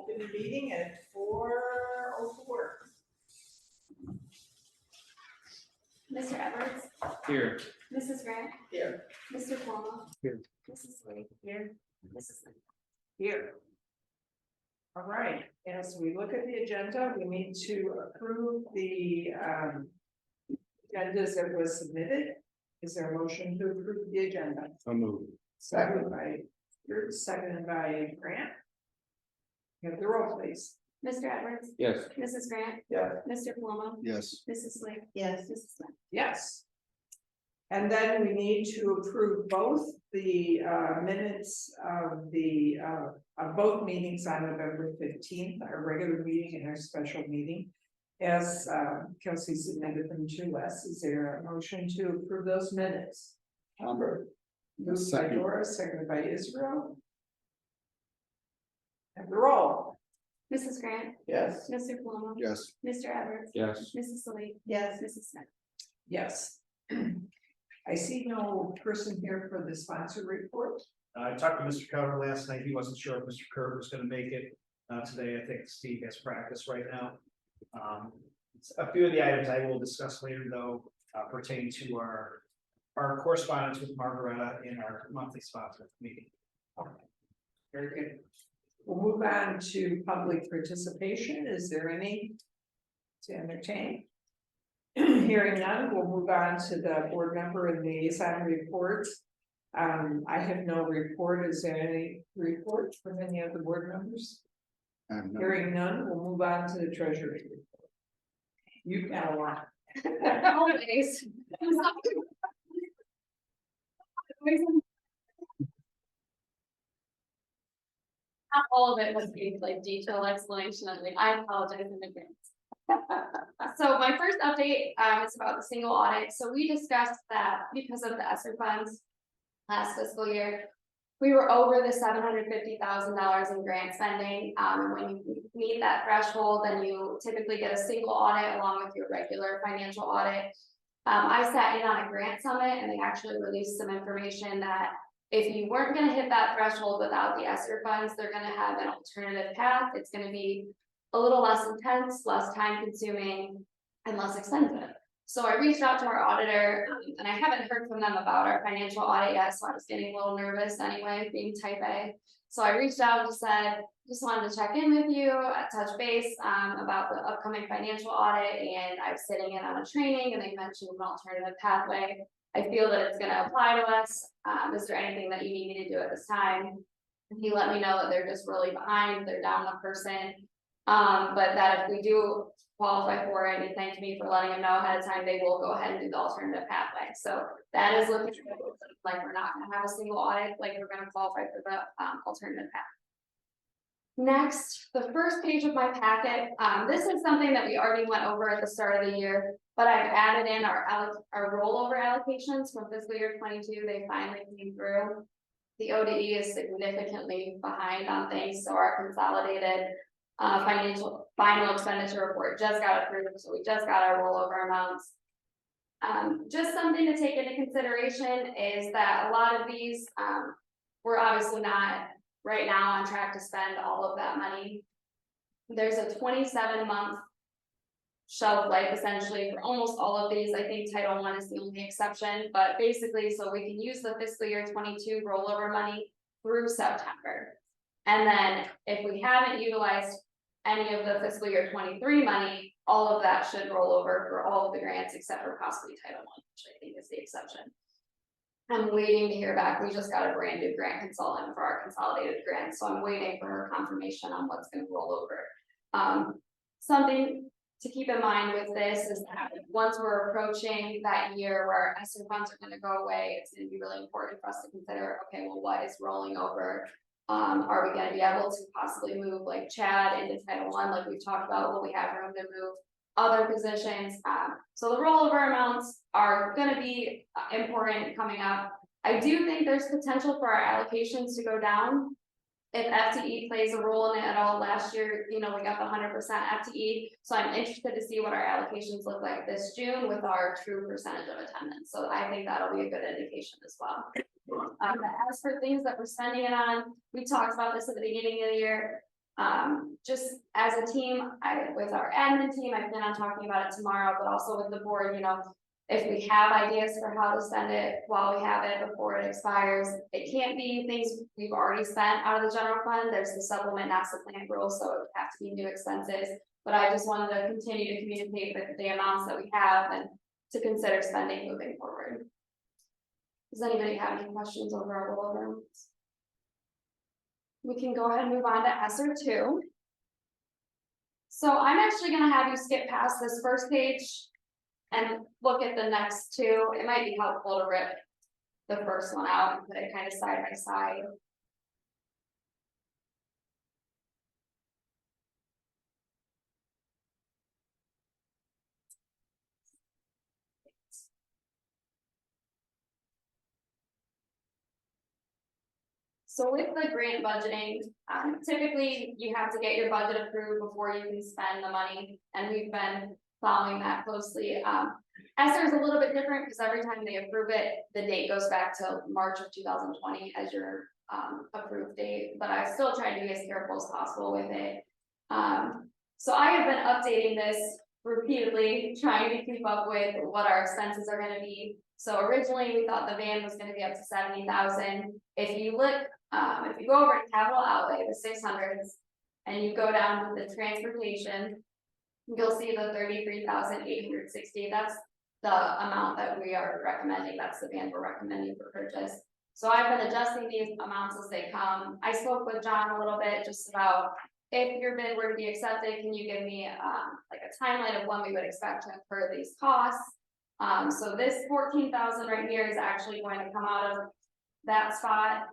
open the meeting at 4:04. Mr. Edwards. Here. Mrs. Grant. Here. Mr. Cuomo. Here. Mrs. Lee. Here. Mrs. Lynn. Here. All right, as we look at the agenda, we need to approve the agendas that was submitted. Is there a motion to approve the agenda? So moved. Seconded by Grant. Have the roll, please. Mr. Edwards. Yes. Mrs. Grant. Yeah. Mr. Cuomo. Yes. Mrs. Lee. Yes. Mrs. Lynn. Yes. And then we need to approve both the minutes of the of both meetings on November 15th, our regular meeting and our special meeting. As Kelsey submitted them to us. Is there a motion to approve those minutes? Moved by Dora, seconded by Israel. And the roll. Mrs. Grant. Yes. Mr. Cuomo. Yes. Mr. Edwards. Yes. Mrs. Lee. Yes. Mrs. Smith. Yes. I see no person here for the sponsor report. I talked to Mr. Carter last night. He wasn't sure if Mr. Kerr was gonna make it today. I think Steve has practice right now. A few of the items I will discuss later though pertain to our correspondence with Margaretta in our monthly sponsor meeting. Very good. We'll move on to public participation. Is there any to entertain? Hearing none, we'll move on to the board member and liaison reports. I have no report. Is there any report from any of the board members? Hearing none, we'll move on to the treasury report. You've got a lot. Always. Not all of it was a like detailed explanation. I apologize in advance. So my first update is about the single audit. So we discussed that because of the ESSER funds last fiscal year, we were over the $750,000 in grant spending. When you meet that threshold, then you typically get a single audit along with your regular financial audit. I sat in on a grant summit and they actually released some information that if you weren't going to hit that threshold without the ESSER funds, they're going to have an alternative path. It's going to be a little less intense, less time consuming, and less expensive. So I reached out to our auditor and I haven't heard from them about our financial audit yet. So I was getting a little nervous anyway, being type A. So I reached out and just said, just wanted to check in with you, touch base about the upcoming financial audit. And I was sitting in on a training and they mentioned an alternative pathway. I feel that it's going to apply to us. Is there anything that you need me to do at this time? And he let me know that they're just really behind. They're down a person. But that if we do qualify for it, and he thanked me for letting him know ahead of time, they will go ahead and do the alternative pathway. So that is looking like we're not going to have a single audit, like we're going to qualify for the alternative path. Next, the first page of my packet. This is something that we already went over at the start of the year, but I've added in our rollover allocations from fiscal year 22. They finally came through. The ODE is significantly behind on things, so our consolidated final expenditure report just got approved, so we just got our rollover amounts. Just something to take into consideration is that a lot of these, we're obviously not right now on track to spend all of that money. There's a 27-month shelf life essentially for almost all of these. I think Title I is the only exception, but basically, so we can use the fiscal year 22 rollover money through September. And then if we haven't utilized any of the fiscal year 23 money, all of that should roll over for all of the grants except for possibly Title I, which I think is the exception. I'm waiting to hear back. We just got a brand new grant consultant for our consolidated grants, so I'm waiting for her confirmation on what's going to roll over. Something to keep in mind with this is that once we're approaching that year where ESSER funds are going to go away, it's going to be really important for us to consider, okay, well, what is rolling over? Are we going to be able to possibly move like Chad into Title I, like we've talked about? Will we have room to move other positions? So the rollover amounts are going to be important coming up. I do think there's potential for our allocations to go down if FTE plays a role in it at all. Last year, you know, we got the 100% FTE, so I'm interested to see what our allocations look like this June with our true percentage of attendance. So I think that'll be a good indication as well. As for things that we're spending it on, we talked about this at the beginning of the year. Just as a team, with our admin team, I plan on talking about it tomorrow, but also with the board, if we have ideas for how to spend it while we have it before it expires, it can't be things we've already spent out of the general fund. There's the supplement master plan rule, so it would have to be new expenses. But I just wanted to continue to communicate with the amounts that we have and to consider spending moving forward. Does anybody have any questions over our rollover? We can go ahead and move on to ESER 2. So I'm actually gonna have you skip past this first page and look at the next two. It might be helpful to rip the first one out and put it kind of side by side. So with the grant budgeting, typically you have to get your budget approved before you can spend the money, and we've been following that closely. ESER is a little bit different because every time they approve it, the date goes back to March of 2020 as your approved date, but I still try to be as careful as possible with it. So I have been updating this repeatedly, trying to keep up with what our expenses are going to be. So originally we thought the van was going to be up to 70,000. If you look, if you go over to capital outlay, the 600s, and you go down to the transportation, you'll see the 33,860. That's the amount that we are recommending. That's the van we're recommending for purchase. So I've been adjusting these amounts as they come. I spoke with John a little bit just about if your bid were to be accepted, can you give me like a timeline of when we would expect to incur these costs? So this 14,000 right here is actually going to come out of that spot.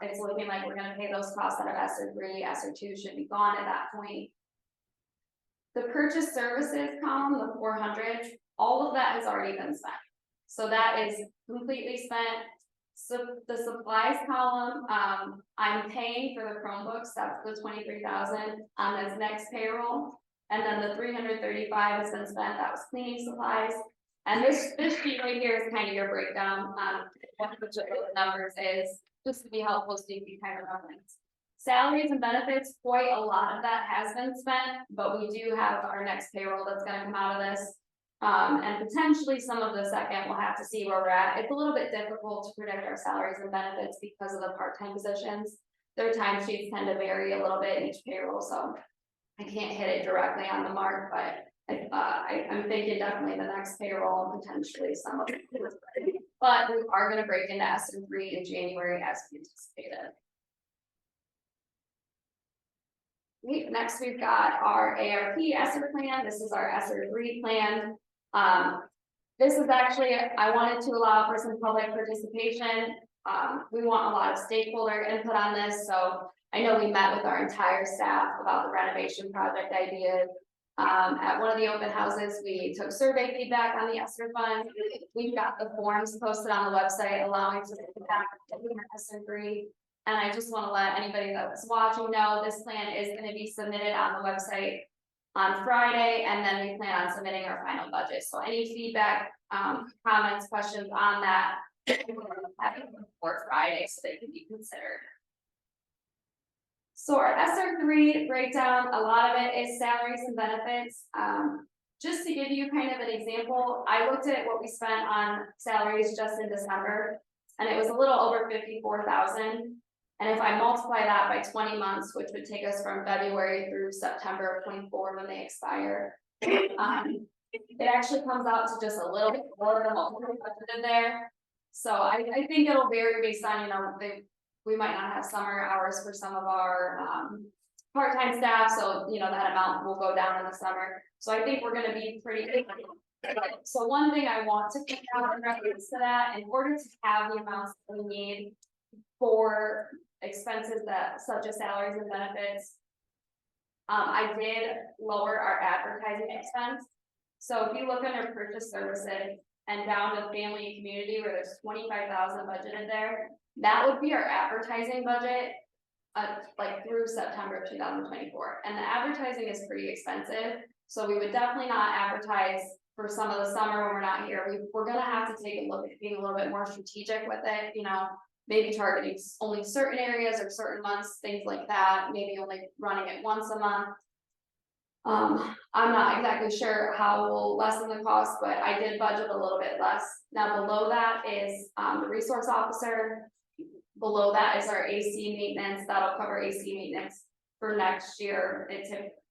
It's looking like we're going to pay those costs out of ESER 3. ESER 2 should be gone at that point. The purchase services column, the 400, all of that has already been spent. So that is completely spent. So the supplies column, I'm paying for the Chromebooks. That's the 23,000 on this next payroll. And then the 335 has been spent. That was cleaning supplies. And this sheet right here is kind of your breakdown on what the numbers is, just to be helpful so you can kind of reference. Salaries and benefits, quite a lot of that has been spent, but we do have our next payroll that's going to come out of this. And potentially some of the second, we'll have to see where we're at. It's a little bit difficult to predict our salaries and benefits because of the part-time positions. Their timesheets tend to vary a little bit in each payroll, so I can't hit it directly on the mark, but I'm thinking definitely the next payroll and potentially some of it. But we are going to break into ESER 3 in January as we anticipated. Next, we've got our ARP ESER plan. This is our ESER 3 plan. This is actually, I wanted to allow for some public participation. We want a lot of stakeholder input on this. So I know we met with our entire staff about the renovation project ideas. At one of the open houses, we took survey feedback on the ESER fund. We've got the forms posted on the website allowing to back ESER 3. And I just want to let anybody that's watching know this plan is going to be submitted on the website on Friday, and then we plan on submitting our final budget. So any feedback, comments, questions on that, before Friday so they can be considered. So our ESER 3 breakdown, a lot of it is salaries and benefits. Just to give you kind of an example, I looked at what we spent on salaries just in December, and it was a little over 54,000. And if I multiply that by 20 months, which would take us from February through September of 24 when they expire, it actually comes out to just a little bit more than what we budgeted there. So I think it'll vary based on, we might not have summer hours for some of our part-time staff, so that amount will go down in the summer. So I think we're going to be pretty good. So one thing I want to point out in reference to that, in order to have the amounts that we need for expenses such as salaries and benefits, I did lower our advertising expense. So if you look under purchase services and down to family and community where there's 25,000 budgeted there, that would be our advertising budget like through September of 2024. And the advertising is pretty expensive. So we would definitely not advertise for some of the summer when we're not here. We're going to have to take a look at being a little bit more strategic with it. maybe targeting only certain areas or certain months, things like that, maybe only running it once a month. I'm not exactly sure how we'll lessen the cost, but I did budget a little bit less. Now below that is, the resource officer. Below that is our AC maintenance, that'll cover AC maintenance for next year.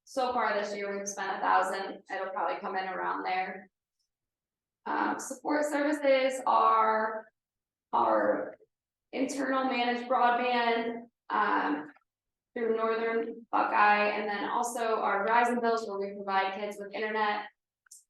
So far this year, we've spent 1,000, it'll probably come in around there. Support services are our internal managed broadband, through Northern Buckeye, and then also our Verizon bills where we provide kids with internet.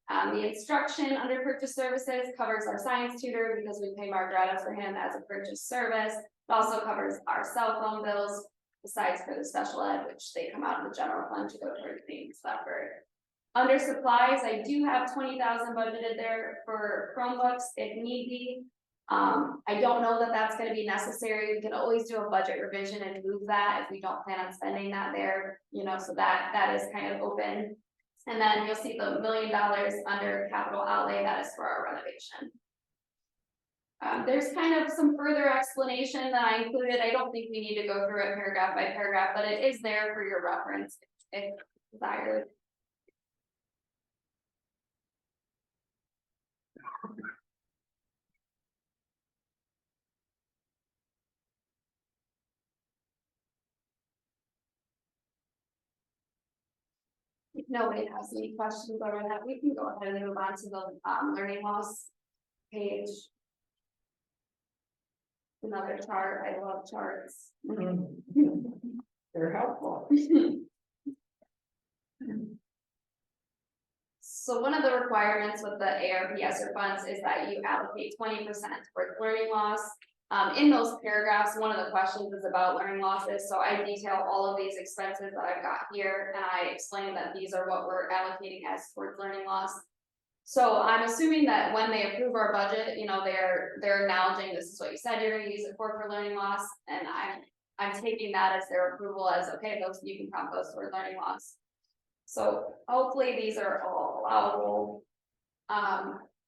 The instruction under purchase services covers our science tutor because we pay Margaretta for him as a purchase service. It also covers our cell phone bills, besides for the special ed, which they come out of the general fund to go toward things effort. Under supplies, I do have 20,000 budgeted there for Chromebooks if need be. I don't know that that's going to be necessary. We can always do a budget revision and move that if we don't plan on spending that there, so that is kind of open. And then you'll see the $1 million under capital outlay, that is for our renovation. There's kind of some further explanation that I included. I don't think we need to go through it paragraph by paragraph, but it is there for your reference if desired. If nobody has any questions over that, we can go ahead and move on to the learning loss page. Another chart, I love charts. They're helpful. So one of the requirements with the ARPSR funds is that you allocate 20% for learning loss. In those paragraphs, one of the questions is about learning losses, so I detail all of these expenses that I've got here, and I explain that these are what we're allocating as towards learning loss. So I'm assuming that when they approve our budget, they're acknowledging this is what you said you're going to use it for learning loss, and I'm taking that as their approval as okay, those you can count those toward learning loss. So hopefully these are all allowable.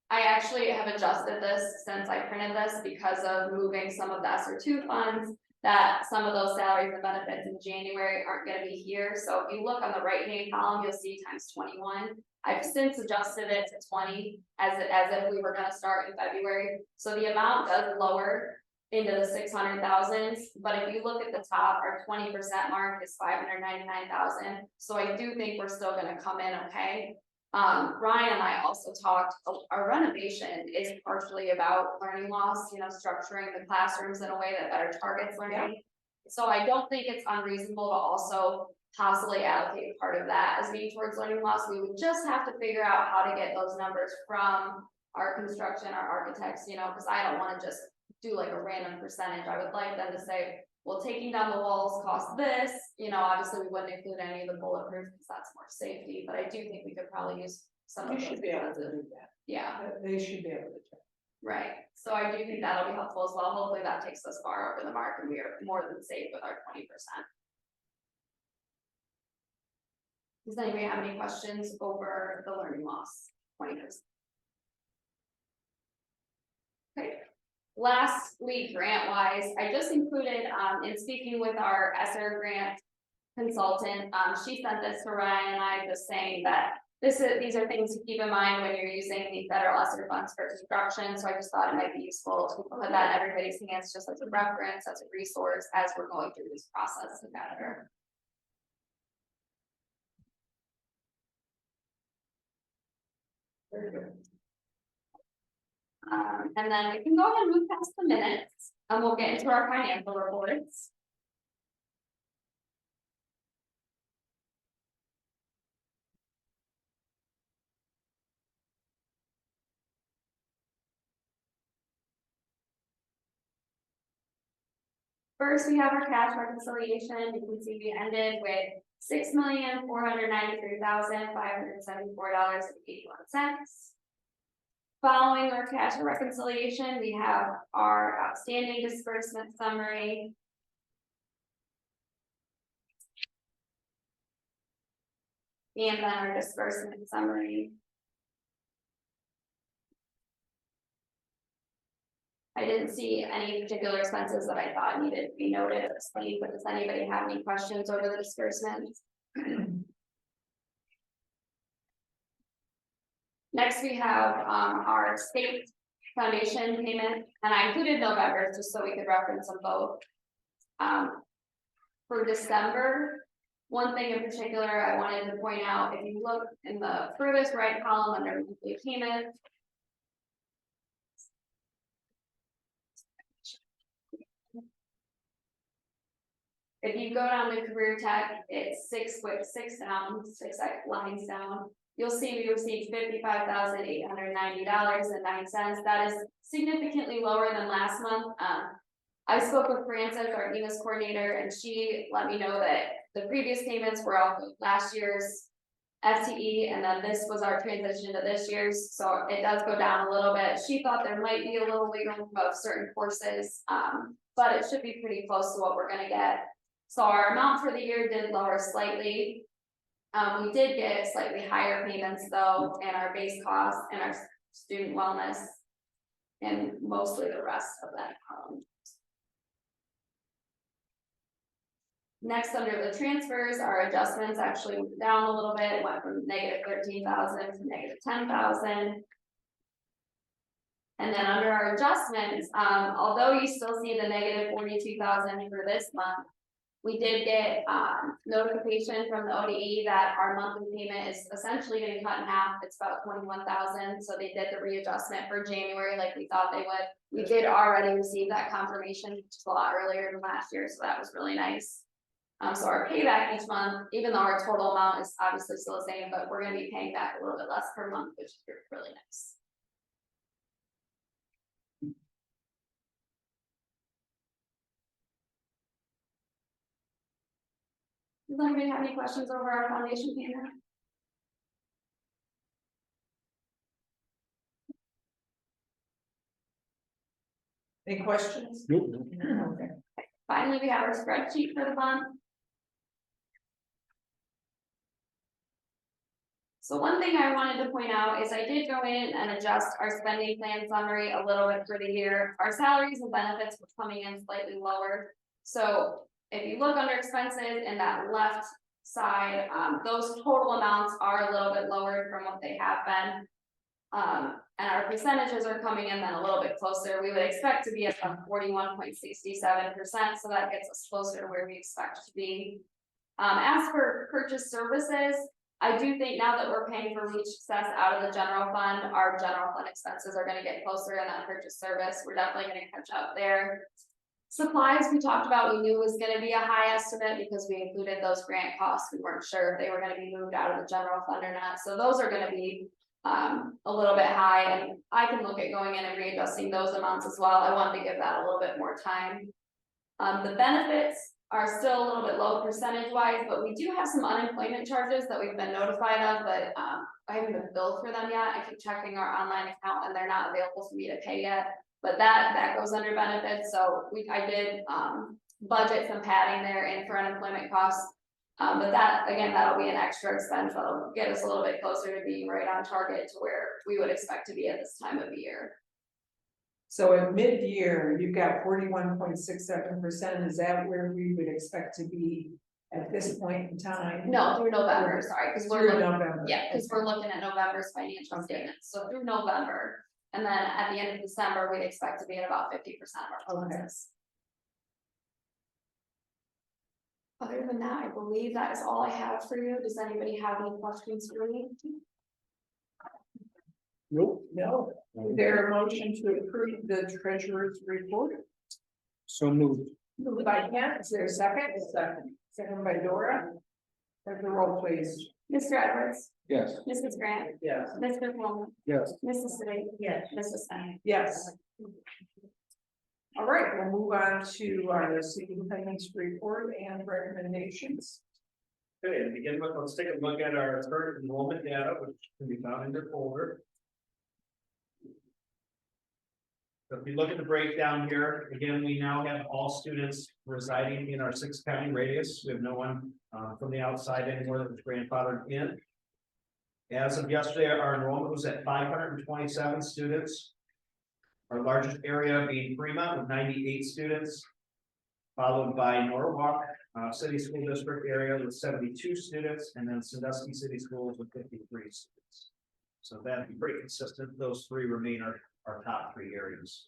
I actually have adjusted this since I printed this because of moving some of the ESSER2 funds, that some of those salaries and benefits in January aren't going to be here. So if you look on the right hand column, you'll see times 21. I've since adjusted it to 20 as if we were going to start in February. So the amount does lower into the 600,000s, but if you look at the top, our 20% mark is 599,000. So I do think we're still going to come in okay. Ryan and I also talked, our renovation is partially about learning loss, structuring the classrooms in a way that better targets learning. Yeah. So I don't think it's unreasonable to also possibly allocate part of that as being towards learning loss. We would just have to figure out how to get those numbers from our construction, our architects, because I don't want to just do like a random percentage. I would like them to say, well, taking down the walls costs this, obviously we wouldn't include any of the bulletproof because that's more safety, but I do think we could probably use some of those. Should be able to do that. Yeah. They should be able to do. Right. So I do think that'll be helpful as well. Hopefully that takes us far over the mark and we are more than safe with our 20%. Does anybody have any questions over the learning loss 20%? Okay. Lastly, grant wise, I just included in speaking with our ESSER grant consultant, she sent this to Ryan and I, just saying that these are things to keep in mind when you're using the federal ESSER funds for construction. So I just thought it might be useful to put that in everybody's hands just as a reference, as a resource, as we're going through this process together. Very good. And then we can go ahead and move past the minutes and we'll get into our financial reports. First, we have our cash reconciliation. You can see we ended with $6,493,574.81. Following our cash reconciliation, we have our outstanding disbursement summary. And then our disbursement summary. I didn't see any particular expenses that I thought needed to be noted or explained, but does anybody have any questions over the disbursements? Next, we have our state foundation payment, and I included November just so we could reference them both. For December, one thing in particular I wanted to point out, if you look in the furthest right column under monthly payment. If you go down to career tech, it's six lines down. You'll see we received $55,890.09. That is significantly lower than last month. I spoke with Frances, our EMIS coordinator, and she let me know that the previous payments were off of last year's FTE, and then this was our transition to this year's, so it does go down a little bit. She thought there might be a little wiggle room of certain courses, but it should be pretty close to what we're gonna get. So our amount for the year did lower slightly. We did get slightly higher payments though, and our base costs and our student wellness, and mostly the rest of that column. Next, under the transfers, our adjustments actually went down a little bit, went from negative 13,000 to negative 10,000. And then under our adjustments, although you still see the negative 42,000 for this month, we did get notification from the ODE that our monthly payment is essentially getting cut in half. It's about 21,000. So they did the readjustment for January like we thought they would. We did already receive that confirmation, which is a lot earlier than last year, so that was really nice. So our payback each month, even though our total amount is obviously still the same, but we're going to be paying back a little bit less per month, which is really nice. Does anybody have any questions over our foundation payment? Any questions? Nope. Okay. Finally, we have our spreadsheet for the month. So one thing I wanted to point out is I did go in and adjust our spending plan summary a little bit for the year. Our salaries and benefits were coming in slightly lower. So if you look under expenses in that left side, those total amounts are a little bit lower from what they have been. And our percentages are coming in then a little bit closer. We would expect to be at 41.67%, so that gets us closer to where we expect to be. As for purchase services, I do think now that we're paying for Reach Success out of the general fund, our general fund expenses are going to get closer in that purchase service. We're definitely going to catch up there. Supplies we talked about, we knew was going to be a high estimate because we included those grant costs. We weren't sure if they were going to be moved out of the general fund or not. So those are going to be a little bit high, and I can look at going in and readjusting those amounts as well. I wanted to give that a little bit more time. The benefits are still a little bit low percentage wise, but we do have some unemployment charges that we've been notified of, but I haven't been billed for them yet. I keep checking our online account and they're not available for me to pay yet, but that goes under benefits. So I did budget some padding there in for unemployment costs. But that, again, that'll be an extra expense that'll get us a little bit closer to being right on target to where we would expect to be at this time of the year. So at mid-year, you've got 41.67%. Is that where we would expect to be at this point in time? No, through November, sorry, because we're Through looking, November. yeah, because we're looking at November's financial statements. So through November, and then at the end of December, we'd expect to be at about 50% of our expenses. Other than that, I believe that is all I have for you. Does anybody have any questions for me? Nope. No. Is there a motion to approve the treasurer's report? So moved. Moved by Kent, is there a second? Second by Dora. Have the roll, please. Mr. Edwards, Yes. Mrs. Grant, Yes. Mr. Coleman, Yes. Mrs. Slade, Yes. Mrs. Stein. Yes. All right, we'll move on to our superintendent's report and recommendations. Okay, to begin with, let's take a look at our current enrollment data, which can be found in your folder. So if you look at the breakdown here, again, we now have all students residing in our 6-county radius. We have no one from the outside anymore that was grandfathered in. As of yesterday, our enrollment was at 527 students. Our largest area being Fremont with 98 students. Followed by Norwalk, City School District area with 72 students, and then Sandusky City Schools with 53 students. So that'd be pretty consistent. Those three remain our top three areas.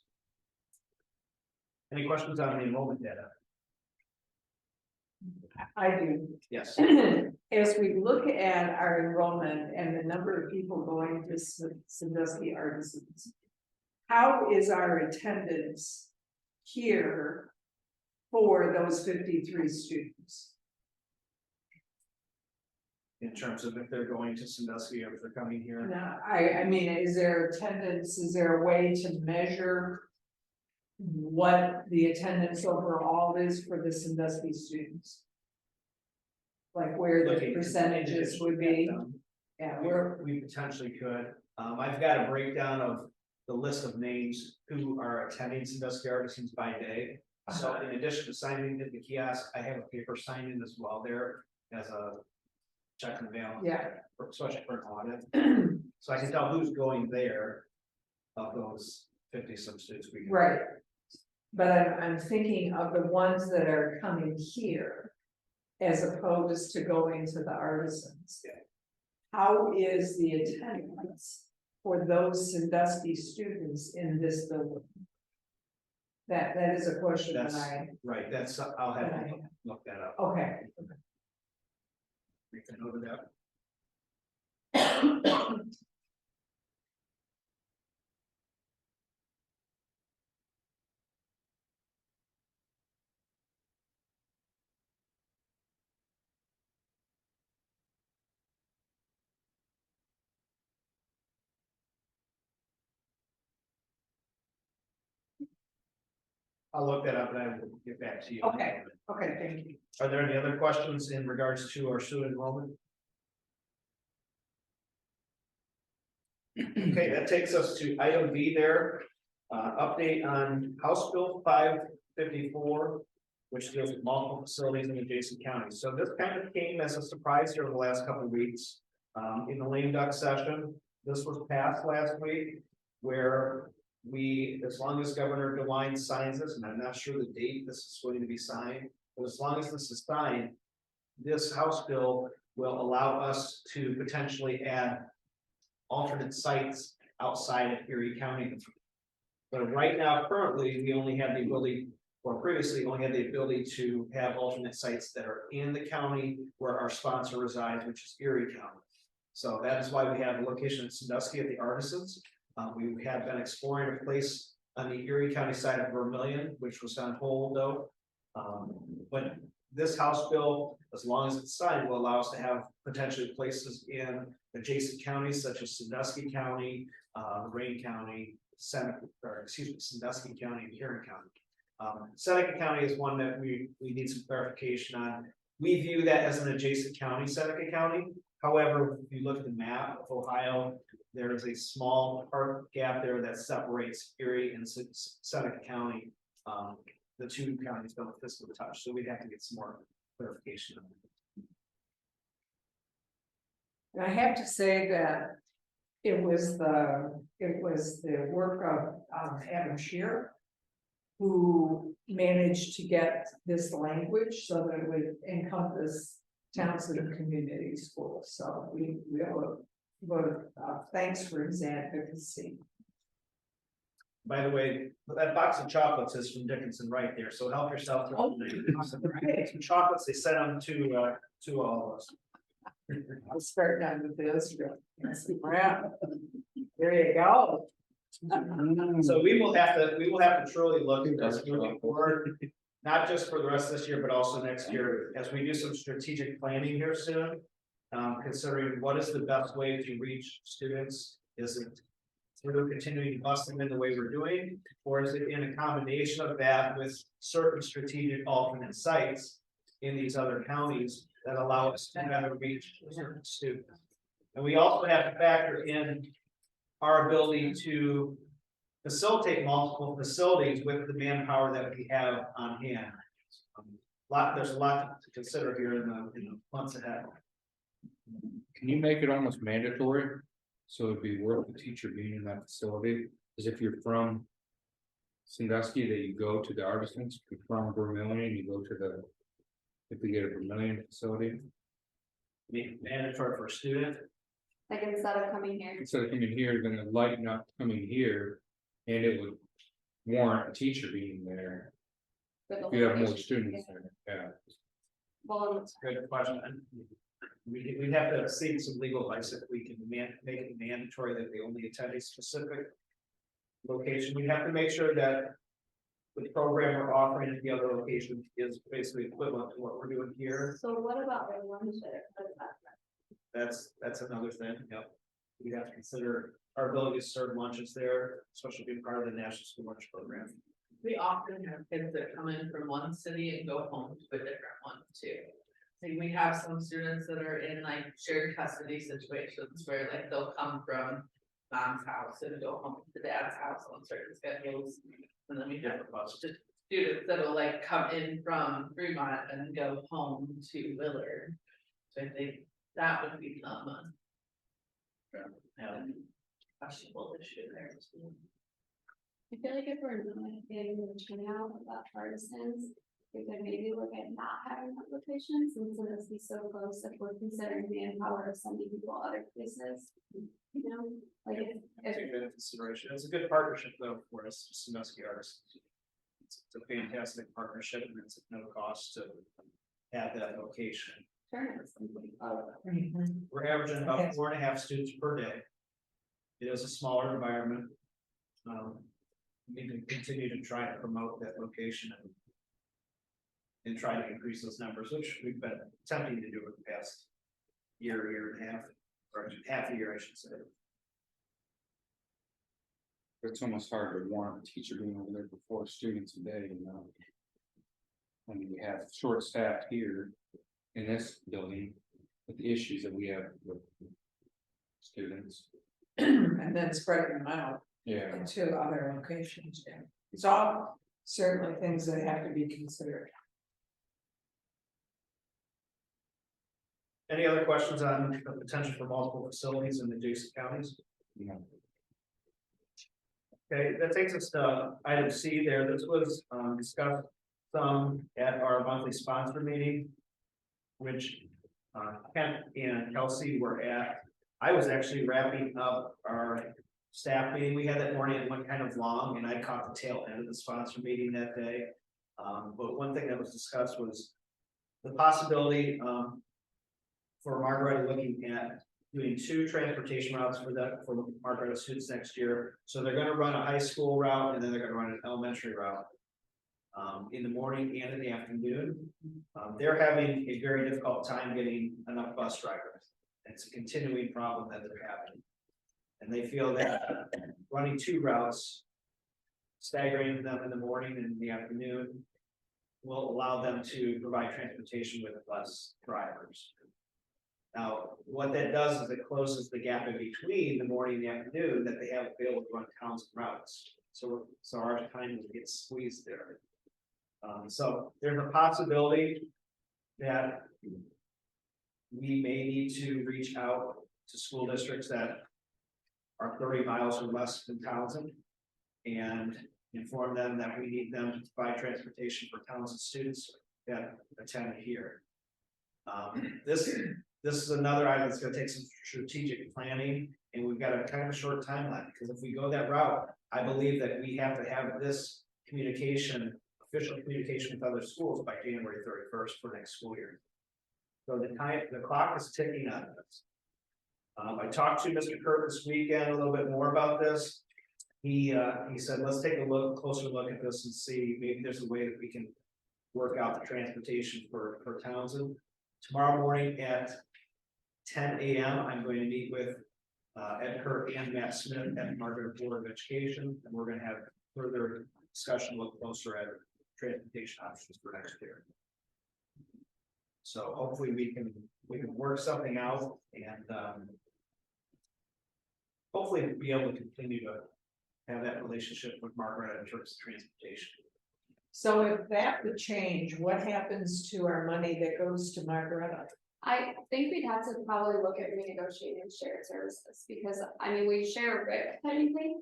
Any questions on the enrollment data? I do. Yes. As we look at our enrollment and the number of people going to Sandusky Artisans, how is our attendance here for those 53 students? In terms of if they're going to Sandusky or if they're coming here. Now, I mean, is there attendance, is there a way to measure what the attendance overall is for the Sandusky students? Like where the Looking- percentages would be? Yeah, We potentially could. I've got a breakdown of the list of names who are attending Sandusky Artisans by day. So in addition to signing at the kiosk, I have a paper sign in as well there as a check and balance. yeah. Especially for an audit. So I can tell who's going there of those 50 some students we get. Right. But I'm thinking of the ones that are coming here as opposed to going to the artisans. Yeah. How is the attendance for those Sandusky students in this building? That is a question that Right, I'll have to look that up. okay. We can over that. I'll look that up and I will get back to you. Okay. Okay, thank you. Are there any other questions in regards to our student enrollment? Okay, that takes us to item B there. Update on House Bill 554, which deals with multiple facilities in adjacent counties. So this kind of came as a surprise here over the last couple of weeks. In the lame duck session, this was passed last week, where we, as long as Governor DeWine signs this, and I'm not sure the date this is going to be signed, but as long as this is signed, this House bill will allow us to potentially add alternate sites outside of Erie County. But right now, currently, we only have the ability, or previously only had the ability to have alternate sites that are in the county where our sponsor resides, which is Erie County. So that is why we have a location in Sandusky at the Artisans. We have been exploring a place on the Erie County side of Vermillion, which was on hold though. But this House bill, as long as it's signed, will allow us to have potentially places in adjacent counties such as Sandusky County, Lorraine County, Sandusky County and Huron County. Seneca County is one that we need some clarification on. We view that as an adjacent county, Seneca County. However, if you look at the map of Ohio, there is a small part gap there that separates Erie and Seneca County. The two counties don't physically touch, so we'd have to get some more clarification on that. And I have to say that it was the work of Adam Shear who managed to get this language so that it would encompass Townsend Community Schools. So we owe a vote of thanks for his advocacy. By the way, that box of chocolates is from Dickinson right there, so help yourself. Oh, Some right. chocolates, they sent them to all of us. I'll start down with this. There you go. So we will have to truly look at this moving forward, not just for the rest of this year, but also next year, as we do some strategic planning here soon. Considering what is the best way to reach students, is it through continuing to bus them in the way we're doing, or is it in a combination of that with certain strategic alternate sites in these other counties that allow us to better reach certain students? And we also have to factor in our ability to facilitate multiple facilities with the manpower that we have on hand. There's a lot to consider here in the months ahead. Can you make it almost mandatory? So it'd be worth the teacher being in that facility, as if you're from Sandusky that you go to the artisans from Vermillion, you go to the. If we get a Vermillion facility, Mandatory for a student, Like instead of coming here. instead of coming here, then the light not coming here. And it would warrant a teacher being there, for the if you have more location. students there, yeah. Well, good question. We'd have to seek some legal advice if we can make it mandatory that they only attend a specific location. We have to make sure that the program we're offering at the other location is basically equivalent to what we're doing here. so what about the lunch there? What is that? That's another thing, yep. We have to consider our ability to serve lunches there, especially being part of the National School Lunch Program. We often have kids that come in from one city and go home to a different one too. Like we have some students that are in like shared custody situations where like they'll come from mom's house and go home to dad's house on certain schedules. And then we have a bunch of students that'll like come in from Fremont and go home to Willard. So I think that would become a questionable issue there too. I feel like if we're not getting the turnout of that partisans, we could maybe look at not having that location since it's be so close if we're considering manpower of sending people other places. You know, like It's a if good consideration. It's a good partnership though for us, Sandusky Arts. It's a fantastic partnership and it's at no cost to have that location. turnout's something other. We're averaging about 4.5 students per day. It is a smaller environment. We can continue to try to promote that location and try to increase those numbers, which we've been attempting to do in the past year and a half, or half a year, I should say. It's almost hard to warrant a teacher being over there for 4 students a day, you know. When we have short staffed here in this building, with the issues that we have with students. And then spreading them out Yeah. to other locations, yeah. It's all certainly things that have to be considered. Any other questions on the potential for multiple facilities in adjacent counties? You know, Okay, that takes us to item C there. This was discussed some at our monthly sponsor meeting. Which Kent and Kelsey were at. I was actually wrapping up our staff meeting we had that morning. It went kind of long and I caught the tail end of the sponsor meeting that day. But one thing that was discussed was the possibility for Margaret looking at doing 2 transportation routes for Margaret students next year. So they're gonna run a high school route and then they're gonna run an elementary route. In the morning and in the afternoon. They're having a very difficult time getting enough bus drivers. It's a continuing problem that they're having. And they feel that running 2 routes, staggering them in the morning and in the afternoon, will allow them to provide transportation with less drivers. Now, what that does is it closes the gap in between the morning and the afternoon that they have available to run Townsend routes. So our time gets squeezed there. So there's a possibility that we may need to reach out to school districts that are 30 miles or less from Townsend and inform them that we need them to provide transportation for Townsend students that attend here. This is another item that's going to take some strategic planning, and we've got a kind of short timeline because if we go that route, I believe that we have to have this official communication with other schools by January 31st for next school year. So the clock is ticking on this. I talked to Mr. Kurt this weekend a little bit more about this. He said, let's take a closer look at this and see maybe there's a way that we can work out the transportation for Townsend. Tomorrow morning at 10 a.m. I'm going to meet with Ed Kurt and Matt Smith at Margaret Board of Education, and we're going to have further discussion, look closer at transportation options for next year. So hopefully we can work something out and hopefully be able to continue to have that relationship with Margaret in terms of transportation. So if that would change, what happens to our money that goes to Margaretta? I think we'd have to probably look at renegotiating shared services because, I mean, we share a RIC technically.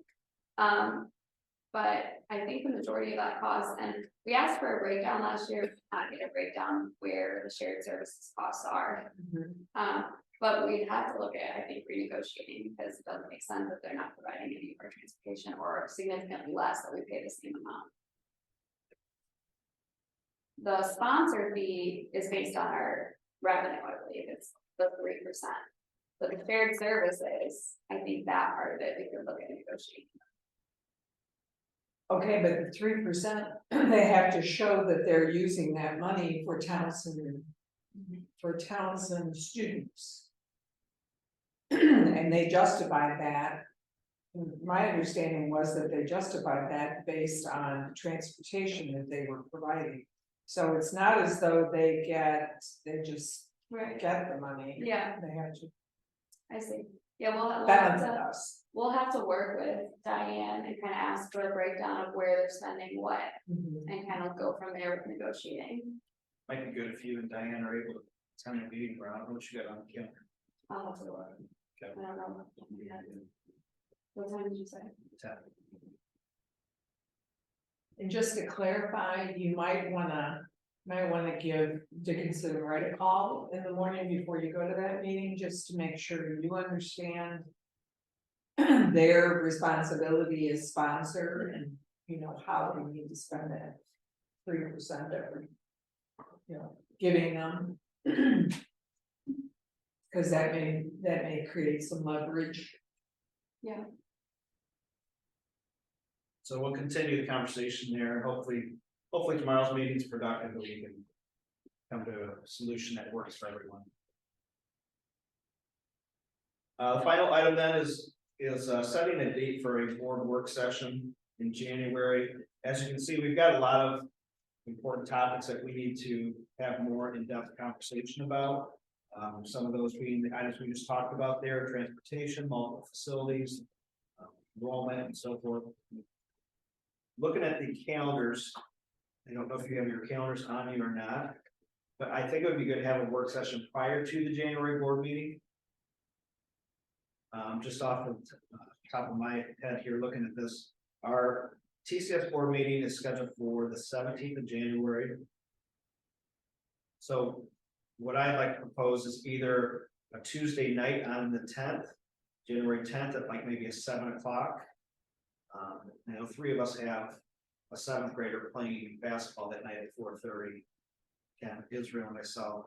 but I think the majority of that cost, and we asked for a breakdown last year, not get a breakdown where the shared services costs are. But we'd have to look at, I think, renegotiating, because it doesn't make sense if they're not providing any for transportation or significantly less that we pay the same amount. The sponsor fee is based on our revenue, I believe, it's the 3%. But the shared services, I think that part of it, we could look at negotiating. Okay, but the 3%, they have to show that they're using that money for Townsend. For Townsend students. And they justified that. My understanding was that they justified that based on transportation that they were providing. So it's not as though they just Right. get the money. Yeah, They have to I see. Yeah, benefit us. we'll have to work with Diane and kind of ask for a breakdown of where they're spending what, and kind of go from there with negotiating. Might be good if you and Diane are able to attend a meeting around what you got on the calendar. I'll have to look. Okay. I don't know. What time did you say? 10. And just to clarify, you might wanna give Dickinson right a call in the morning before you go to that meeting, just to make sure you understand their responsibility as sponsor, and you know how they need to spend that 3% that we're, you know, giving them. Cause that may create some leverage. Yeah, So we'll continue the conversation there, and hopefully tomorrow's meeting is productive, and we can come to a solution that works for everyone. The final item then is setting a date for a board work session in January. As you can see, we've got a lot of important topics that we need to have more in-depth conversation about. Some of those being the items we just talked about there: transportation, multiple facilities, enrollment, and so forth. Looking at the calendars, I don't know if you have your calendars on you or not, but I think it would be good to have a work session prior to the January board meeting. Just off the top of my head here, looking at this, our TCS board meeting is scheduled for the 17th of January. So what I'd like to propose is either a Tuesday night on the 10th, January 10th, at like maybe a 7 o'clock. I know 3 of us have a 7th grader playing basketball that night at 4:30. Ken, Israel, and myself.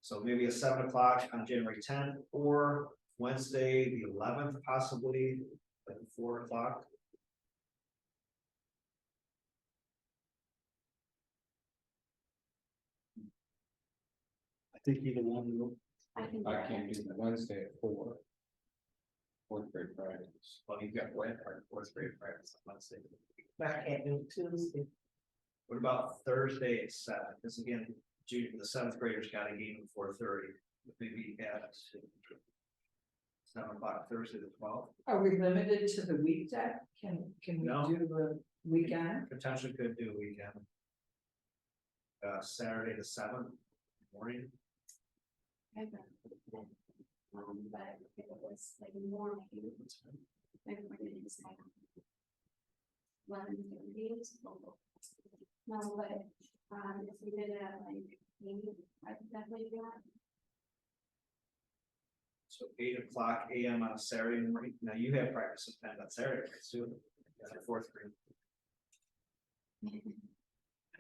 So maybe a 7 o'clock on January 10th, or Wednesday the 11th, possibly at 4 o'clock. I think either one will. I can. I can't do the Wednesday at 4. 4th grade practice. Well, you've got wet part, 4th grade practice on Wednesday. I can't do Tuesday. What about Thursday at 7? Because again, the 7th graders got a game at 4:30. Maybe at 7 o'clock Thursday the 12th. Are we limited to the weekday? Can we No. do the weekend? Potentially could do a weekend. Saturday the 7th morning. But if it was like more, maybe we're gonna decide. 11:30. No, but, if we did it at like, maybe, I could definitely do that. So 8 o'clock AM on a Saturday morning. Now you have practice at 10 on Saturday, so that's a 4th grade.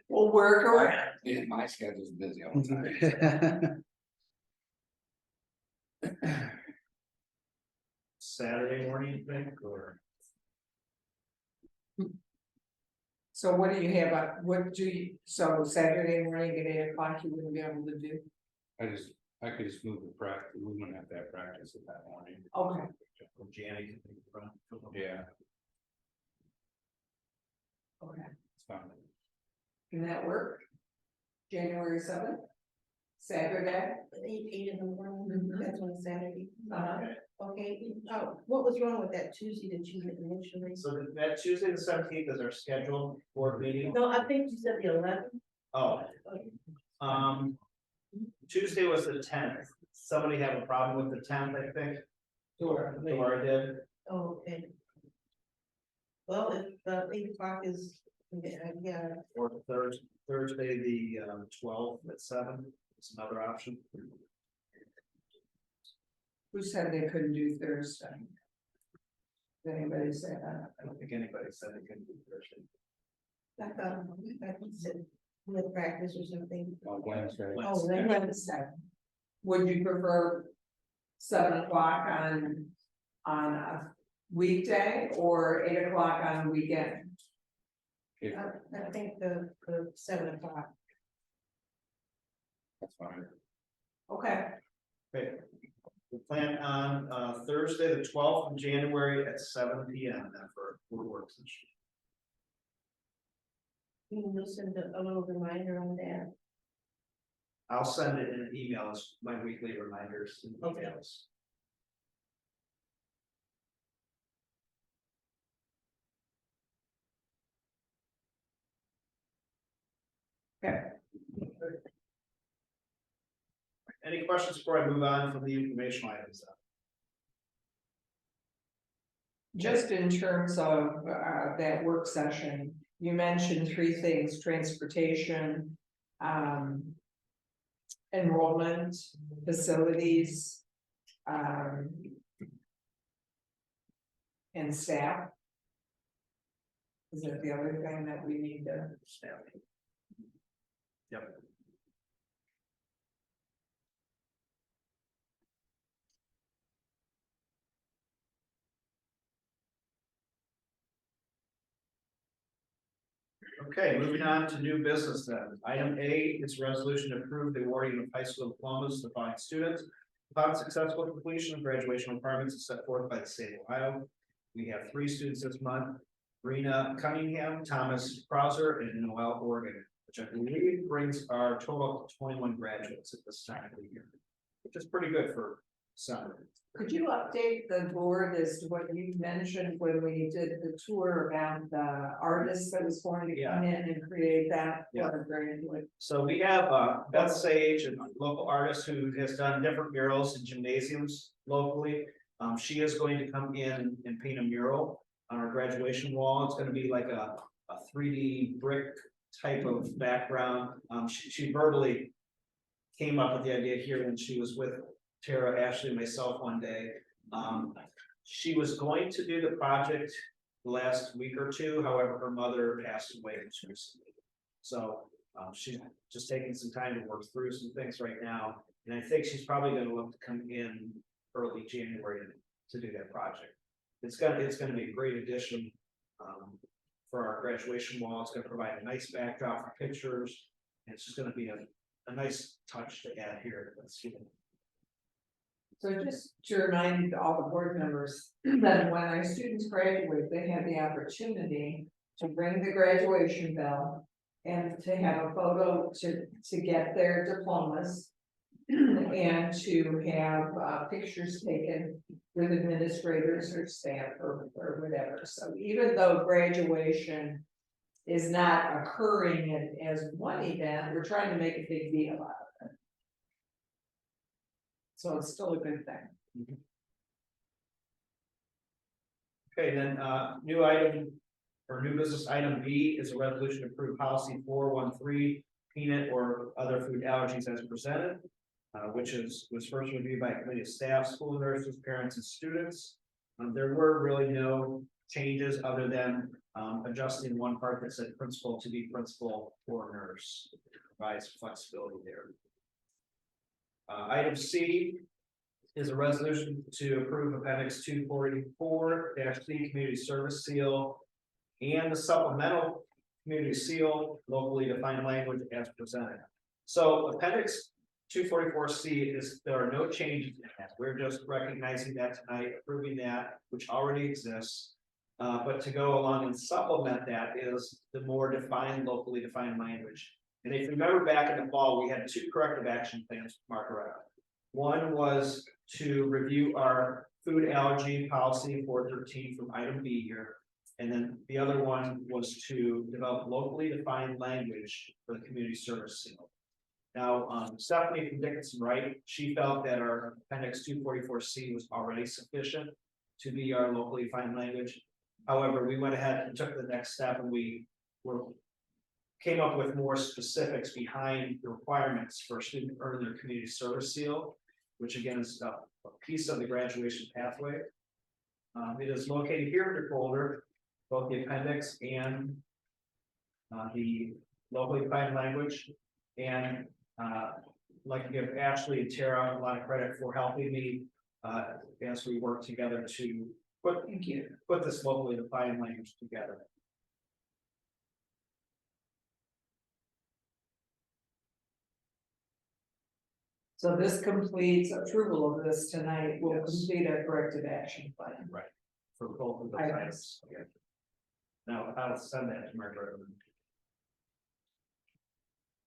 We'll work around. Yeah, my schedule's busy all the time. Saturday morning, you think, or? So what do you have, so Saturday morning at 8 o'clock, you wouldn't be able to do? I could just move the practice, we wouldn't have to have practice at that morning. Okay, Or Janet can take the front. Yeah, okay, it's fine. can that work? January 7th? Saturday? 8 in the morning, Mhm. that's on Saturday. Uh-huh. Okay, oh, what was wrong with that Tuesday that you had initially? So that Tuesday the 17th is our scheduled board meeting. No, I think you said the 11th. Oh, Tuesday was the 10th. Somebody have a problem with the 10th, I think. Sure. Laura did. Oh, okay. Well, if 8 o'clock is, yeah, Or Thursday, the 12th at 7 is another option. Who said they couldn't do Thursday? Did anybody say that? I don't think anybody said they couldn't do Thursday. I thought, I said, with practice or something. Wednesday. Oh, Then then, Wednesday. Would you prefer 7 o'clock on a weekday or 8 o'clock on a weekend? If I think the 7 o'clock. that's fine. Okay, Okay. We plan on Thursday, the 12th of January at 7 p.m. then for work session. You can send a little reminder on that. I'll send it in an email as my weekly reminders and emails. okay. Any questions before I move on from the informational items? Just in terms of that work session, you mentioned 3 things: transportation, enrollment, facilities, and staff. Is that the other thing that we need to? Yep. Okay, moving on to new business then. Item A is resolution to approve the awarding of high school diplomas to following students upon successful completion of graduation requirements as set forth by the state of Ohio. We have 3 students this month: Rena Cunningham, Thomas Krauser, and Noel Oregon, which I believe brings our total to 21 graduates at this time of the year, which is pretty good for summer. Could you update the board as to what you mentioned when we did the tour about the artist that was going to come in and create that for a graduate? So we have Beth Sage, a local artist who has done different murals in gymnasiums locally. She is going to come in and paint a mural on our graduation wall. It's going to be like a 3D brick type of background. She verbally came up with the idea here when she was with Tara, Ashley, and myself one day. She was going to do the project the last week or 2, however, her mother passed away recently. So she's just taking some time to work through some things right now. And I think she's probably going to look to come in early January to do that project. It's gonna be a great addition for our graduation wall. It's gonna provide a nice backdrop for pictures. And it's just gonna be a nice touch to add here. Let's see. So just to remind all the board members that when our students graduate, they have the opportunity to ring the graduation bell and to have a photo to get their diplomas and to have pictures taken with administrators or staff or whatever. So even though graduation is not occurring as one event, we're trying to make a big deal out of it. So it's still a good thing. Okay, then new item or new business item B is a resolution to approve policy 413, peanut or other food allergies as presented, which was first reviewed by a committee of staff, school nurses, parents, and students. There were really no changes other than adjusting one part that said principal to be principal or nurse. Provides flexibility there. Item C is a resolution to approve appendix 244-C community service seal and the supplemental community seal locally defined language as presented. So appendix 244-C there are no changes in that. We're just recognizing that tonight, approving that, which already exists. But to go along and supplement that is the more defined, locally defined language. And if you remember back in the fall, we had 2 corrective action plans to mark around. One was to review our food allergy policy 413 from item B here. And then the other one was to develop locally defined language for the community service seal. Now, Stephanie from Dickinson Wright, she felt that our appendix 244-C was already sufficient to be our locally defined language. However, we went ahead and took the next step and we were. Came up with more specifics behind the requirements for a student to earn their community service seal, which again is a piece of the graduation pathway. It is located here in your folder, both the appendix and the locally defined language. And like to give Ashley and Tara a lot of credit for helping me as we work together to put this locally defined language together. So this completes approval of this tonight, will Yes. complete our corrective action plan. Right. For both of those Items. items. Okay. Now, I'll send that to Margaret.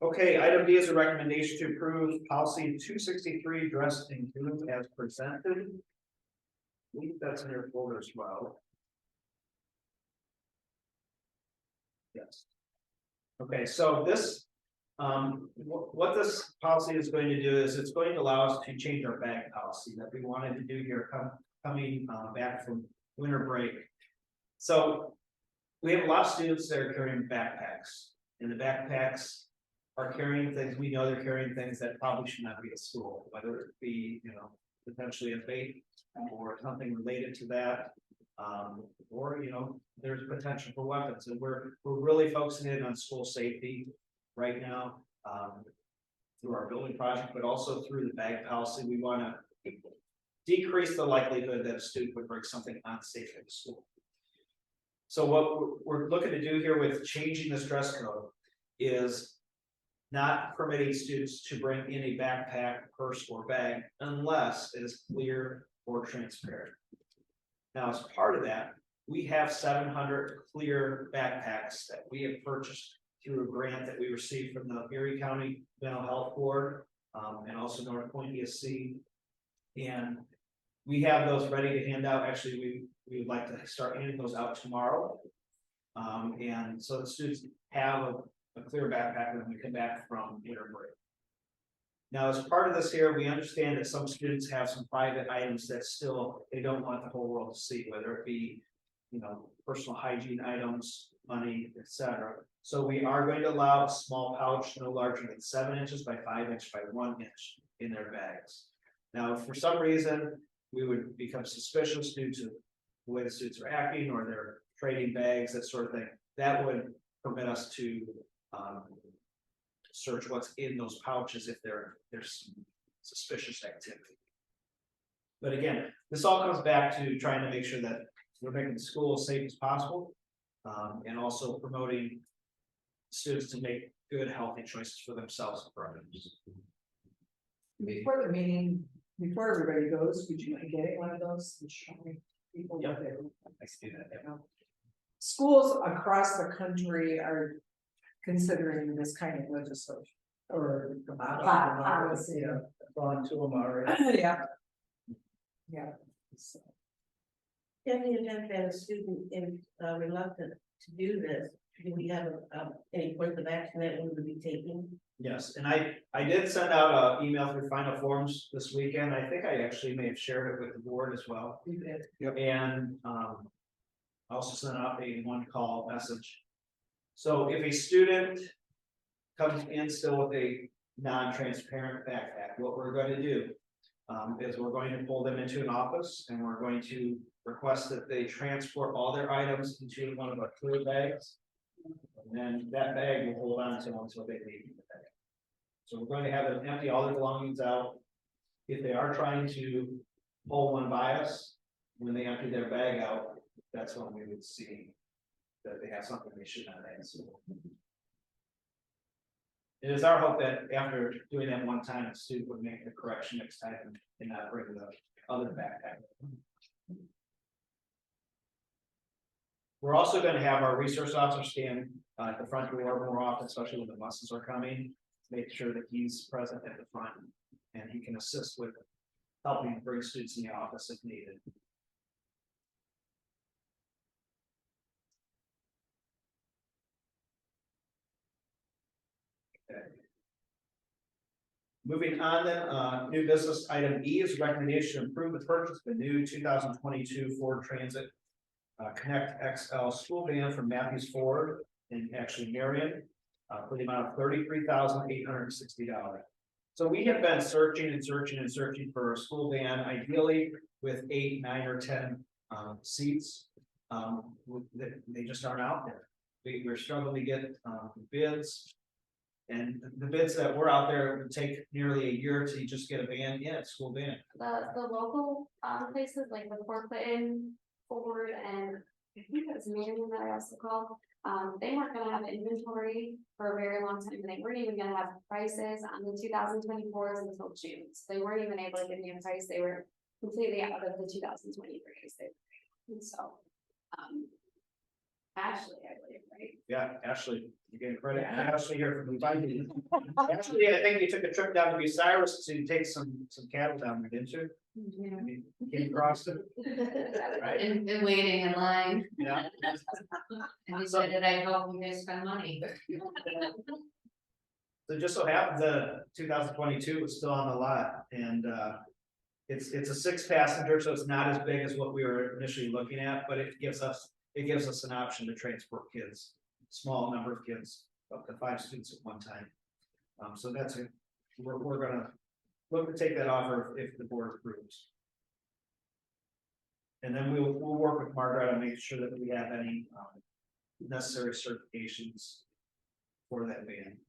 Okay, item D is a recommendation to approve policy 263 dress and groom as presented. I believe that's in your folder as well. Yes. Okay, so this, what this policy is going to do is it's going to allow us to change our bag policy that we wanted to do here coming back from winter break. So we have a lot of students that are carrying backpacks, and the backpacks are carrying things, we know they're carrying things that probably should not be at school, whether it be, potentially a bait or something related to that. Or, there's potential for weapons, and we're really focusing in on school safety right now. Through our building project, but also through the bag policy, we want to decrease the likelihood that a student would bring something unsafe into school. So what we're looking to do here with changing this dress code is not permitting students to bring in a backpack, purse, or bag unless it is clear or transparent. Now, as part of that, we have 700 clear backpacks that we have purchased through a grant that we received from the Erie County Mental Health Board, and also North Point ESC. And we have those ready to hand out. Actually, we would like to start handing those out tomorrow. And so the students have a clear backpack when we come back from winter break. Now, as part of this here, we understand that some students have some private items that still, they don't want the whole world to see, whether it be, personal hygiene items, money, etc. So we are going to allow a small pouch no larger than 7 inches by 5 inches by 1 inch in their bags. Now, if for some reason we would become suspicious due to the way the students are acting or they're trading bags, that sort of thing, that would permit us to search what's in those pouches if there's suspicious activity. But again, this all comes back to trying to make sure that we're making the school as safe as possible, and also promoting students to make good, healthy choices for themselves and for others. Before the meeting, before everybody goes, would you mind getting one of those and showing people what they're? I see that. Schools across the country are considering this kind of legislation or policy. Gone to them already. Yeah. Yeah. So, In the event that a student is reluctant to do this, do we have any course of action that we would be taking? Yes, and I did send out an email through Final Forms this weekend. I think I actually may have shared it with the board as well. you did. And I also sent out a one-call message. So if a student comes in still with a non-transparent backpack, what we're going to do is we're going to pull them into an office and we're going to request that they transport all their items into one of our clear bags. And then that bag will hold on to them until they leave the bag. So we're going to have them empty all their belongings out. If they are trying to pull one by us, when they empty their bag out, that's when we would see that they have something they should not have. So it is our hope that after doing that one time, the student would make the correction next time and not bring the other backpack. We're also going to have our resource officer stand at the front door more often, especially when the buses are coming, make sure that he's present at the front and he can assist with helping bring students in the office if needed. Okay. Moving on then, new business item E is recommendation to approve the purchase of the new 2022 Ford Transit Connect XL school van from Matthews Ford and actually Marion. For the amount of $33,860. So we have been searching and searching and searching for a school van, ideally with 8, 9, or 10 seats. They just aren't out there. We're struggling to get bids. And the bids that were out there would take nearly a year to just get a van, school van. The local places like the Fort Clinton, Ford, and I think it's Marion that I also call. They weren't gonna have inventory for a very long time, and they weren't even gonna have prices on the 2024s until June. So they weren't even able to give me a price. They were completely out of the 2023s. And so, Ashley, I believe, right? Yeah, Ashley, you getting credit? Yeah. Ashley here from Levi. Ashley, I think you took a trip down to Bucyrus to take some cattle down there, didn't you? Yeah. You came across it, right? And been waiting in line, Yeah. and he said that I hope you guys spend money. So it just so happens that 2022 was still on the lot, and it's a 6-passenger, so it's not as big as what we were initially looking at, but it gives us an option to transport kids, small number of kids, up to 5 students at one time. So that's it. We're gonna look to take that offer if the board approves. And then we'll work with Margaret and make sure that we have any necessary certifications for that van.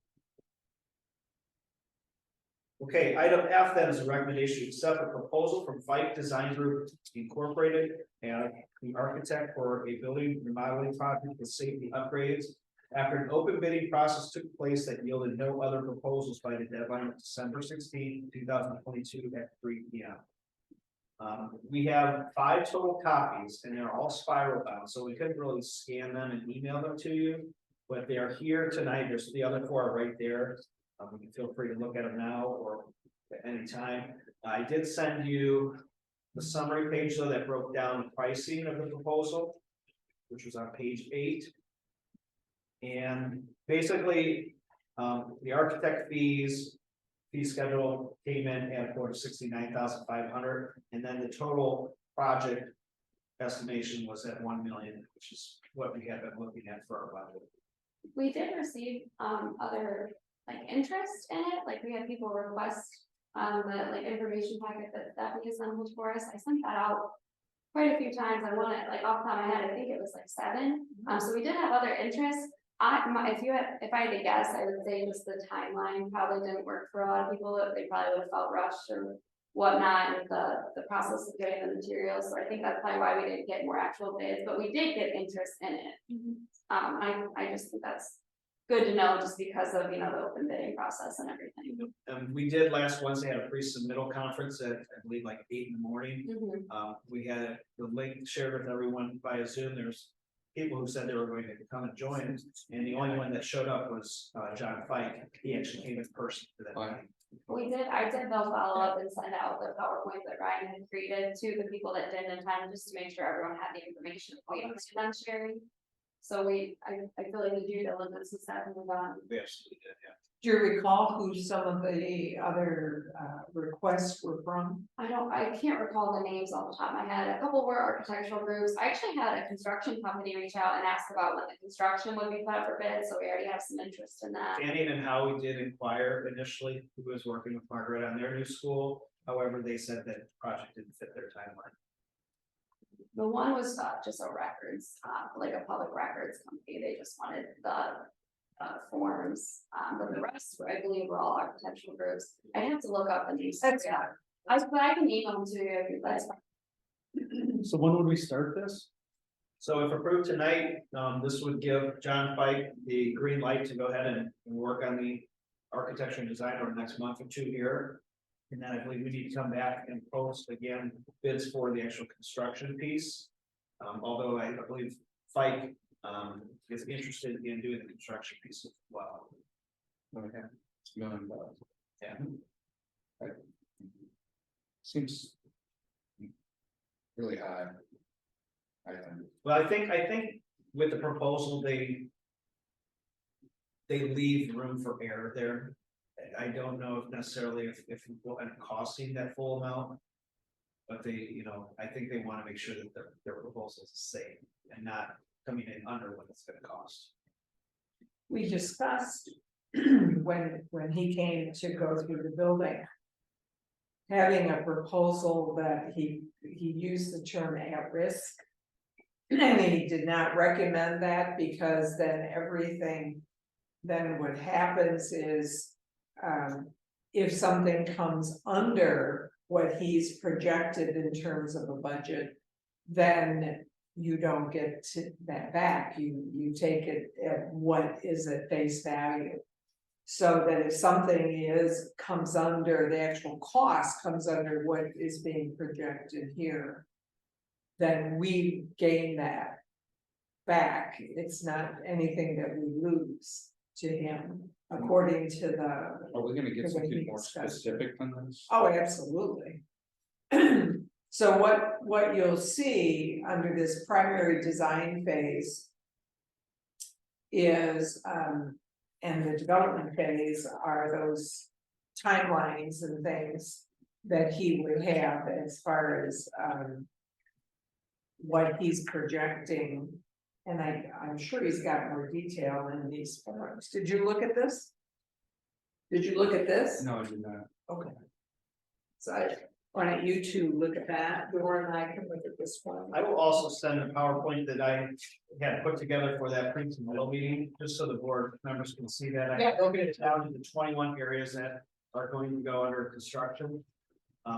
Okay, item F then is a recommendation to accept a proposal from Fike Design Group Incorporated and the architect for a building remodeling project with safety upgrades. After an open bidding process took place that yielded no other proposals by the deadline of December 16, 2022 at 3 p.m. We have 5 total copies and they're all spiral bound, so we couldn't really scan them and email them to you, but they are here tonight. There's the other 4 right there. You can feel free to look at them now or at any time. I did send you the summary page though that broke down the pricing of the proposal, which was on page 8. And basically, the architect fee schedule came in at $69,500, and then the total project estimation was at $1 million, which is what we have been looking at for our budget. We did receive other like interest in it, like we had people request the like information packet that Stephanie assembled for us. I sent that out quite a few times. I want it like off the top of my head, I think it was like 7. So we did have other interest. If I had to guess, I would say just the timeline probably didn't work for a lot of people. They probably would have felt rushed or whatnot, and the process of getting the materials. So I think that's probably why we didn't get more actual bids, but we did get interest in it. I just think that's good to know, just because of the open bidding process and everything. We did last Wednesday have a pre-submittal conference at I believe like 8 in the morning. We had the link shared with everyone via Zoom. There's people who said they were going to come and join, and the only one that showed up was John Fike. He actually came in person for that meeting. I did they'll follow up and send out the PowerPoint that Ryan had created to the people that didn't attend, just to make sure everyone had the information we understood on sharing. So I feel like the due diligence is happening on. We absolutely did, yeah. Do you recall who some of the other requests were from? I can't recall the names off the top of my head. A couple were architectural groups. I actually had a construction company reach out and ask about when the construction would be put up for bid, so we already have some interest in that. Fanning and Howie did inquire initially, who was working with Margaret on their new school. However, they said that the project didn't fit their timeline. The one was just a records, like a public records company. They just wanted the forms, but the rest, I believe, were all architectural groups. I have to look up the names. That's but I can email them to you if you'd like. So when would we start this? So if approved tonight, this would give John Fike the green light to go ahead and work on the architecture and design over the next month or 2 here. And then I believe we need to come back and post again bids for the actual construction piece. Although I believe Fike is interested in doing the construction piece as well. Okay, it's $1 million. Yeah. Right. Seems really high. I think. Well, I think with the proposal, they leave room for error there. I don't know if necessarily if it will end up costing that full amount. But they, I think they wanna make sure that their proposal is safe and not coming in under what it's gonna cost. We discussed when he came to go through the building. Having a proposal that he used the term at risk. And he did not recommend that because then then what happens is, if something comes under what he's projected in terms of a budget, then you don't get that back, you take it at what is at face value. So that if something comes under, the actual cost comes under what is being projected here, then we gain that back, it's not anything that we lose to him, according to the. Are we gonna get The way something we more discussed it. specific than this? Oh, absolutely. So what you'll see under this primary design phase is, and the development phase are those timelines and things that he would have as far as, what he's projecting. And I'm sure he's got more detail in these forms. Did you look at this? Did you look at this? No, I did not. Okay. So why don't you two look at that, Dora and I can look at this one. I will also send a PowerPoint that I had put together for that pre-tomorrow meeting, just so the board members can see that. I broke it down into 21 areas that are going to go under construction.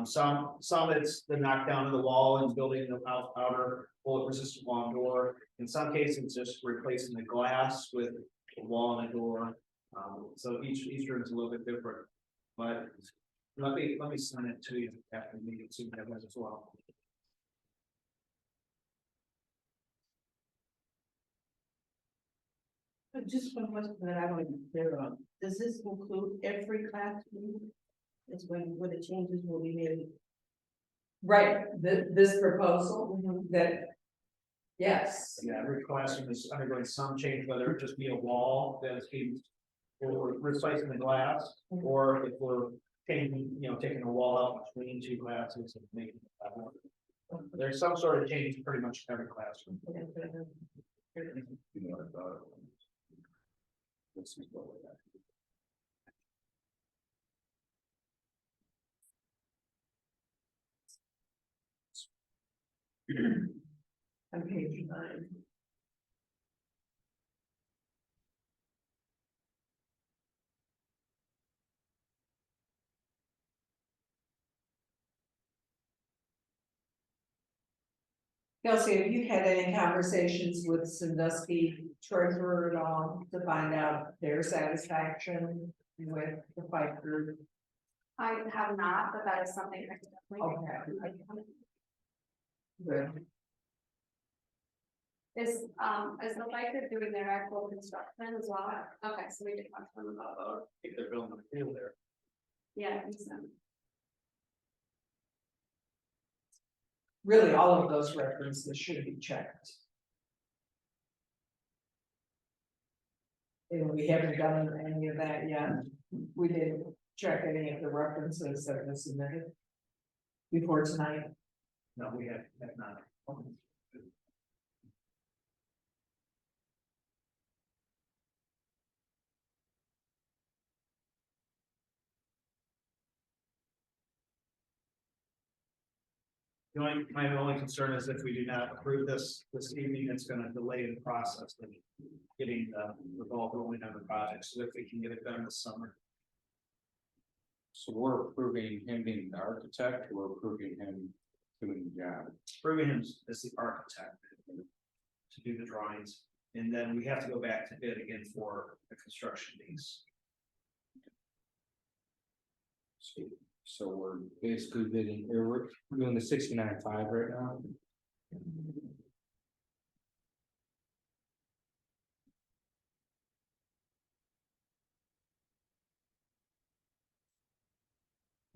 Some it's the knockdown of the wall and building the outer bullet resistant wall and door. In some cases, just replacing the glass with a wall and a door. So each room is a little bit different, but let me send it to you after the meeting, so you have that as well. Just one question that I want to be clear on, does this include every classroom? Is when the changes will be made? Right, this proposal that, yes, Yeah, every classroom is undergoing some change, whether it just be a wall that is being, or replacing the glass, or if we're taking, taking a wall out between two classes and making that one. There's some sort of change pretty much every classroom. You know, I thought. Let's see what we got. on page 9. Kelsey, have you had any conversations with Sandusky treasurer at all to find out their satisfaction with the fight group? I have not, but that is something I could definitely. Okay. Good. Is the fight group doing their actual construction as well? Okay, so we did talk to them about both. If they're building the field there. Yeah, I think so. Really, all of those references should be checked. And we haven't done any of that yet. We didn't check any of the references that were submitted before tonight. No, we have not. My only concern is if we do not approve this evening, it's gonna delay the process of getting the ball rolling on the project, so if we can get it done this summer. So we're approving him being the architect, or we're approving him doing the job. Approving him as the architect to do the drawings, and then we have to go back to bid again for the construction piece. So we're basically bidding, or we're doing the 69.5 right now.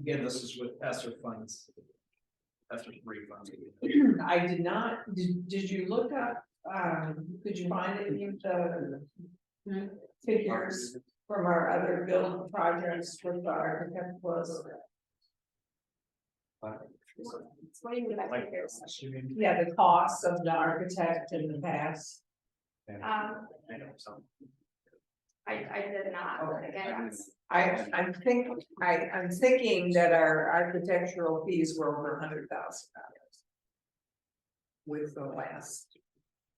Again, this is with ESSER funds. ESSER refunds. I did not, did you look up, could you find any of the figures from our other build projects with the architect was? What do you mean by Like, figures? Yeah, the costs of the architect in the past. I know some. I did not, but again, that's, I'm thinking that our architectural fees were over $100,000. With the last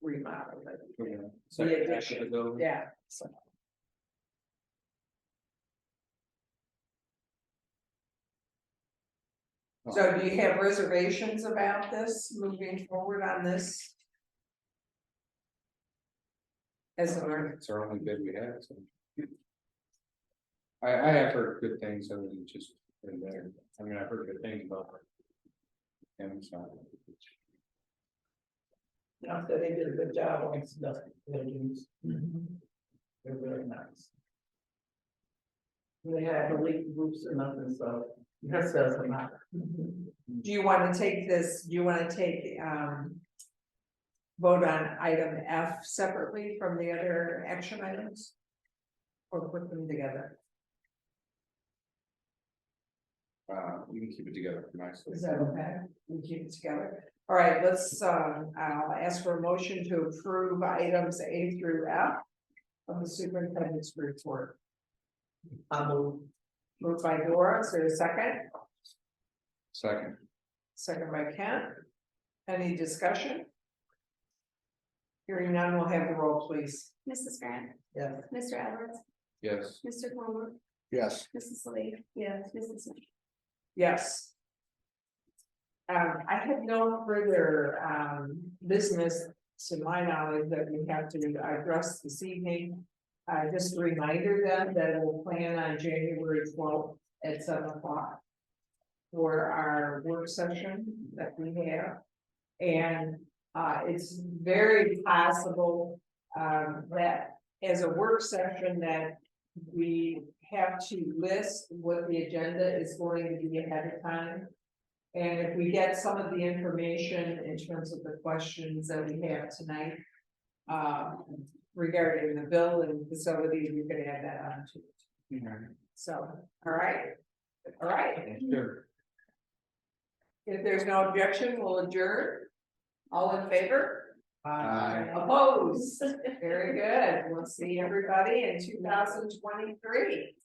remodel, Second half of addition. the building. yeah, so. So do you have reservations about this, moving forward on this? As an art, It's our only bid we have, so. I have heard good things other than just in there. I mean, I've heard good things about it. And so. Not that they did a good job on stuff, buildings. They're very nice. They had no leak roofs or nothing, so that says a lot. do you want to take this, do you want to take, vote on item F separately from the other action items? Or put them together? We can keep it together nicely. Is that okay? We keep it together. All right, let's, I'll ask for a motion to approve items A through F of the superintendent's report. Moved by Dora, is there a second? Second, Second by Kent. Any discussion? Hearing none, we'll have the roll, please. Mrs. Grant, Yeah. Mr. Edwards, yes. Mr. Palmer, Yes. Mrs. Lee, yes, Mrs. Smith. Yes. I have no further, business to my knowledge that we have to address this evening. Just a reminder then that we'll plan on January 12th at 7 o'clock. For our work session that we have. And, it's very possible, that as a work session that we have to list what the agenda is going to be ahead of time. And if we get some of the information in terms of the questions that we have tonight. Regarding the building facility, we could add that on to it. So, all right. All right. Sure. If there's no objection, we'll adjourn. All in favor? Aye. Opposed? Very good. We'll see everybody in 2023.